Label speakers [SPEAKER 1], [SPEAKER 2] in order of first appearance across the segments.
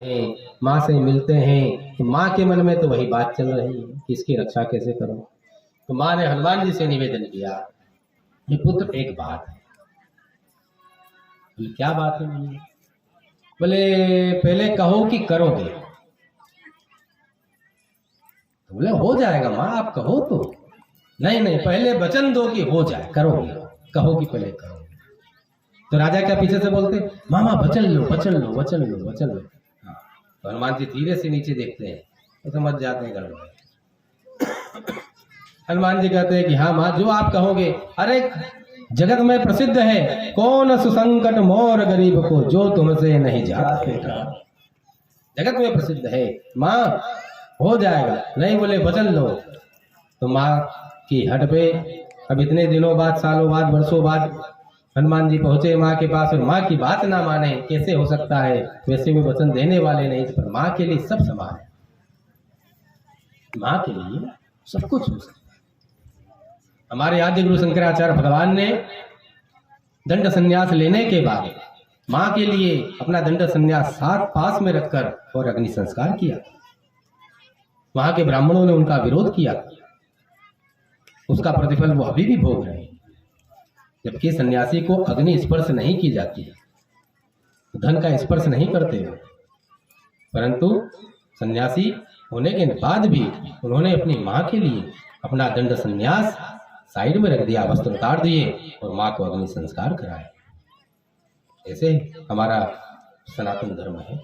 [SPEAKER 1] हैं, माँ से मिलते हैं, तो माँ के मन में तो वही बात चल रही है कि इसकी रक्षा कैसे करो। तो माँ ने हनुमान जी से निवेदन किया कि पुत्र एक बात है। बोले क्या बात है मैया? बोले पहले कहो कि करोगे। तो बोले हो जाएगा माँ, आप कहो तो। नहीं नहीं, पहले वचन दो कि हो जाए, करोगे। कहो कि पहले करोगे। तो राजा क्या पीछे से बोलते, मामा वचन लो वचन लो वचन लो वचन लो। हाँ, तो हनुमान जी धीरे से नीचे देखते हैं तो समझ जाते हैं गड़बड़। हनुमान जी कहते हैं कि हाँ माँ, जो आप कहोगे। अरे जगत में प्रसिद्ध है, कौन सुसंकट मोर गरीब को, जो तुमसे नहीं जाता बेटा। जगत में प्रसिद्ध है माँ, हो जाएगा। नहीं बोले वचन लो। तो माँ की हट पे अब इतने दिनों बाद, सालों बाद, वर्षों बाद हनुमान जी पहुंचे माँ के पास, और माँ की बात ना माने कैसे हो सकता है। वैसे वो वचन देने वाले नहीं, पर माँ के लिए सब समान है। माँ के लिए सब कुछ हो सकता है। हमारे आदि गुरु शंकराचार्य भगवान ने दंड संन्यास लेने के बाद माँ के लिए अपना दंड संन्यास साथ पास में रखकर और अग्नि संस्कार किया। वहां के ब्राह्मणों ने उनका विरोध किया, उसका प्रतिफल वो अभी भी भोग रहे हैं। जबकि सन्यासी को अग्नि स्पर्श नहीं की जाती है, धन का स्पर्श नहीं करते हो, परंतु सन्यासी होने के बाद भी उन्होंने अपनी माँ के लिए अपना दंड संन्यास साइड में रख दिया, वस्त्र उतार दिए और माँ को अग्नि संस्कार कराया। ऐसे हमारा सनातन धर्म है।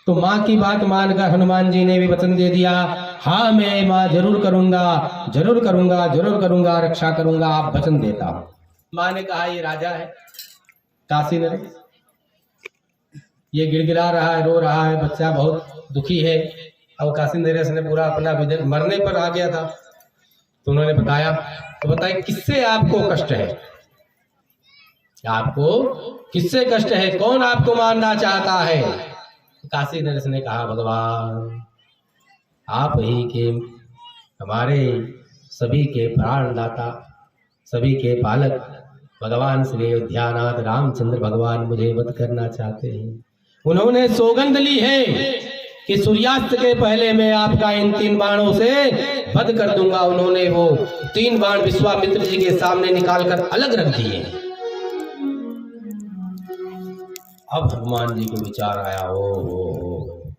[SPEAKER 1] तो माँ की बात मानकर हनुमान जी ने भी वचन दे दिया, हाँ मैं माँ जरूर करूंगा, जरूर करूंगा, जरूर करूंगा, रक्षा करूंगा, आप वचन देता हूं। माँ ने कहा ये राजा है काशी नरेश, ये गिड़गिड़ा रहा है, रो रहा है, बच्चा बहुत दुखी है। अब काशी नरेश ने पूरा अपना विजन मरने पर आ गया था, तो उन्होंने बताया। तो बताइए किससे आपको कष्ट है, आपको किससे कष्ट है, कौन आपको मारना चाहता है। काशी नरेश ने कहा भगवान आप ही के हमारे सभी के प्राणदाता, सभी के पालक भगवान श्री अयोध्यानाथ रामचंद्र भगवान मुझे वध करना चाहते हैं। उन्होंने सौगंध ली है कि सूर्यास्त के पहले मैं आपका इन 3 बाणों से वध कर दूंगा। उन्होंने वो 3 बाण विश्वामित्र जी के सामने निकालकर अलग रख दिए। अब हनुमान जी को विचार आया, ओ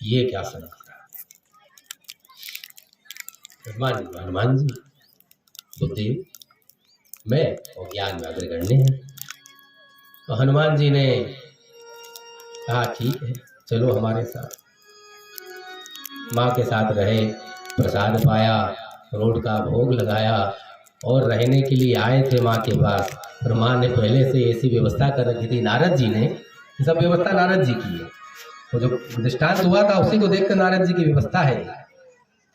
[SPEAKER 1] ये क्या संकट है। हनुमान जी बुद्धि में और ज्ञान में अग्रगण्य है। तो हनुमान जी ने कहा ठीक है चलो हमारे साथ। माँ के साथ रहे, प्रसाद पाया, रोड का भोग लगाया और रहने के लिए आए थे माँ के पास। और माँ ने पहले से ऐसी व्यवस्था कर रखी थी, नारद जी ने सब व्यवस्था नारद जी की है। वो जो दृष्टांत हुआ था उसी को देखकर नारद जी की व्यवस्था है,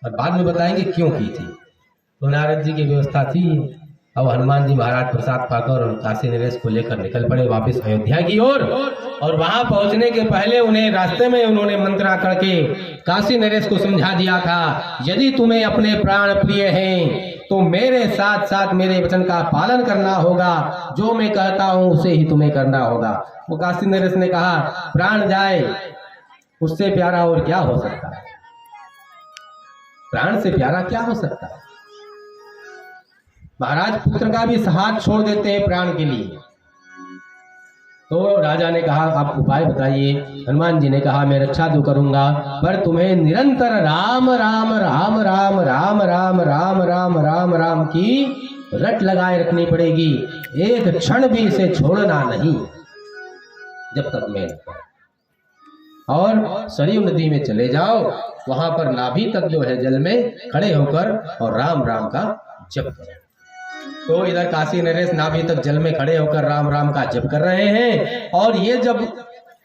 [SPEAKER 1] और बाद में बताएंगे क्यों की थी। तो नारद जी की व्यवस्था थी। अब हनुमान जी महाराज प्रसाद पाकर और काशी नरेश को लेकर निकल पड़े वापस अयोध्या की ओर। और वहां पहुंचने के पहले उन्हें रास्ते में उन्होंने मंत्रा करके काशी नरेश को समझा दिया था, यदि तुम्हें अपने प्राण प्रिय हैं तो मेरे साथ साथ मेरे वचन का पालन करना होगा, जो मैं कहता हूं उसे ही तुम्हें करना होगा। वो काशी नरेश ने कहा प्राण जाए उससे प्यारा और क्या हो सकता है, प्राण से प्यारा क्या हो सकता है। महाराज पुत्र का भी हाथ छोड़ देते हैं प्राण के लिए। तो राजा ने कहा आप उपाय बताइए। हनुमान जी ने कहा मैं रक्षा तो करूंगा, पर तुम्हें निरंतर राम राम राम राम राम राम राम राम राम राम की रट लगाए रखनी पड़ेगी, एक क्षण भी इसे छोड़ना नहीं जब तक मैं। और सरयू नदी में चले जाओ, वहां पर नाभि तक जो है जल में खड़े होकर और राम राम का जप करो। तो इधर काशी नरेश नाभि तक जल में खड़े होकर राम राम का जप कर रहे हैं। और ये जब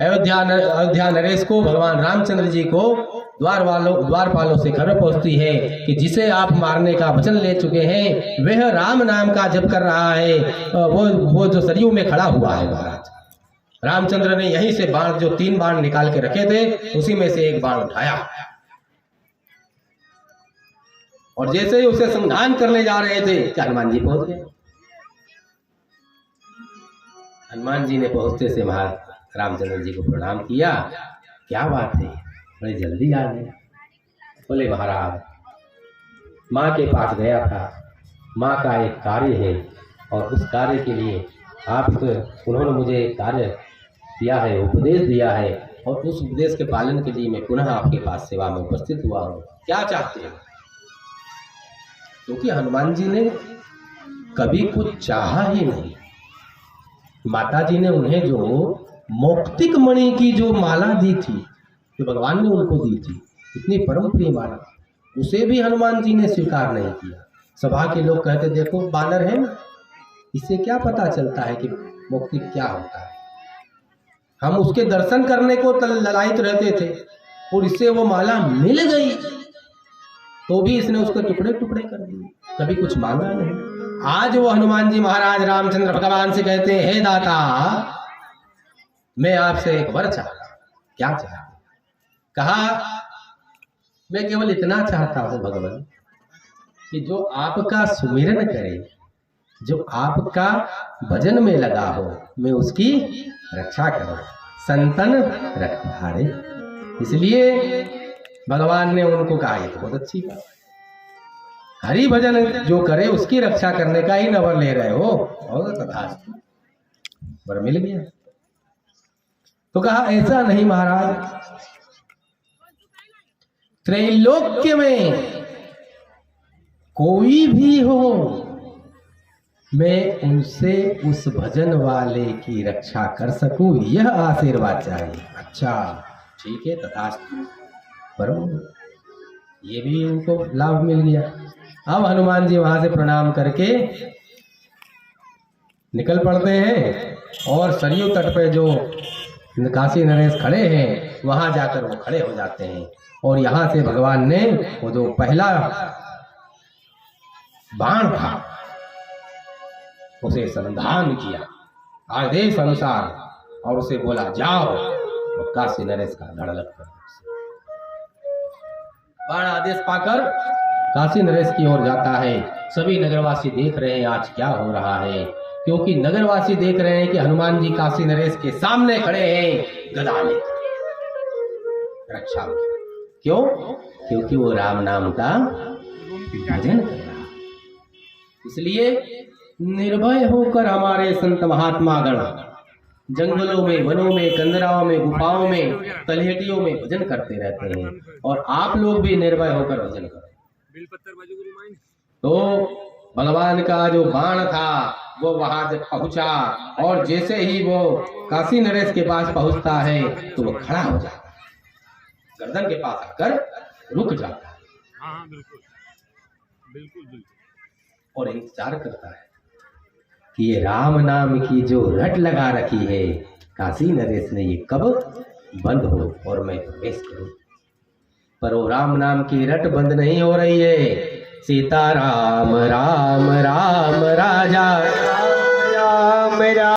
[SPEAKER 1] अयोध्या नरेश को भगवान रामचंद्र जी को द्वारपालों से खबर पहुंचती है कि जिसे आप मारने का वचन ले चुके हैं वह राम नाम का जप कर रहा है, वो जो सरयू में खड़ा हुआ है। महाराज रामचंद्र ने यहीं से बाण, जो 3 बाण निकाल के रखे थे उसी में से एक बाण उठाया, और जैसे ही उसे समाधान करने जा रहे थे कि हनुमान जी पहुंच गए। हनुमान जी ने पहुंचते से महाराज रामचंद्र जी को प्रणाम किया क्या बात है, बड़े जल्दी आ गए। बोले महाराज, माँ के पास गया था, माँ का एक कार्य है और उस कार्य के लिए उन्होंने मुझे एक कार्य दिया है, उपदेश दिया है, और उस उपदेश के पालन के लिए मैं पुनः आपके पास सेवा में उपस्थित हुआ हूँ। क्या चाहते हैं? क्योंकि हनुमान जी ने कभी कुछ चाहा ही नहीं। माता जी ने उन्हें जो मौक्तिक मणि की जो माला दी थी, जो भगवान ने उनको दी थी, इतनी परम प्रिय माला, उसे भी हनुमान जी ने स्वीकार नहीं किया। सभा के लोग कहते, देखो बानर है ना, इससे क्या पता चलता है कि मौक्तिक क्या होता है। हम उसके दर्शन करने को ललायित रहते थे और इससे वो माला मिल गई तो भी इसने उसके टुकड़े टुकड़े कर दिए, कभी कुछ मांगा नहीं। आज वो हनुमान जी महाराज रामचंद्र भगवान से कहते हैं, हे दाता, मैं आपसे एक वर चाहता। क्या चाहता? कहा, मैं केवल इतना चाहता हूं भगवान कि जो आपका सुमिरन करे, जो आपका भजन में लगा हो, मैं उसकी रक्षा करूं, संतन रखवारे। इसलिए भगवान ने उनको कहा, ये तो बहुत अच्छी बात, हरि भजन जो करे उसकी रक्षा करने का ही नवर ले रहे हो, और तथास्तु, वर मिल गया। तो कहा, ऐसा नहीं महाराज, त्रैलोक्य में कोई भी हो, मैं उनसे उस भजन वाले की रक्षा कर सकूं, यह आशीर्वाद चाहिए। अच्छा ठीक है, तथास्तु, परम, ये भी उनको लाभ मिल गया। अब हनुमान जी वहां से प्रणाम करके निकल पड़ते हैं और सरयू तट पे जो काशी नरेश खड़े हैं वहां जाकर वो खड़े हो जाते हैं। और यहां से भगवान ने वो जो पहला बाण था उसे संधान किया आदेश अनुसार और उसे बोला, जाओ और काशी नरेश का धड़ लग कर। बाण आदेश पाकर काशी नरेश की ओर जाता है। सभी नगरवासी देख रहे हैं आज क्या हो रहा है, क्योंकि नगरवासी देख रहे हैं कि हनुमान जी काशी नरेश के सामने खड़े हैं गदा लेकर रक्षा में। क्यों? क्योंकि वो राम नाम का भजन कर रहा है। इसलिए निर्भय होकर हमारे संत महात्मा गण जंगलों में, वनों में, कंदराओं में, गुफाओं में, तलहटियों में भजन करते रहते हैं। और आप लोग भी निर्भय होकर भजन करें। तो भगवान का जो बाण था वो वहां जब पहुंचा और जैसे ही वो काशी नरेश के पास पहुंचता है तो वो खड़ा हो जाता है, गर्दन के पास आकर रुक जाता है। हाँ, बिल्कुल बिल्कुल बिल्कुल। और इंतजार करता है कि ये राम नाम की जो रट लगा रखी है काशी नरेश ने, ये कब बंद हो और मैं प्रवेश करूं। पर वो राम नाम की रट बंद नहीं हो रही है। सीता राम राम राम राजा राम राम।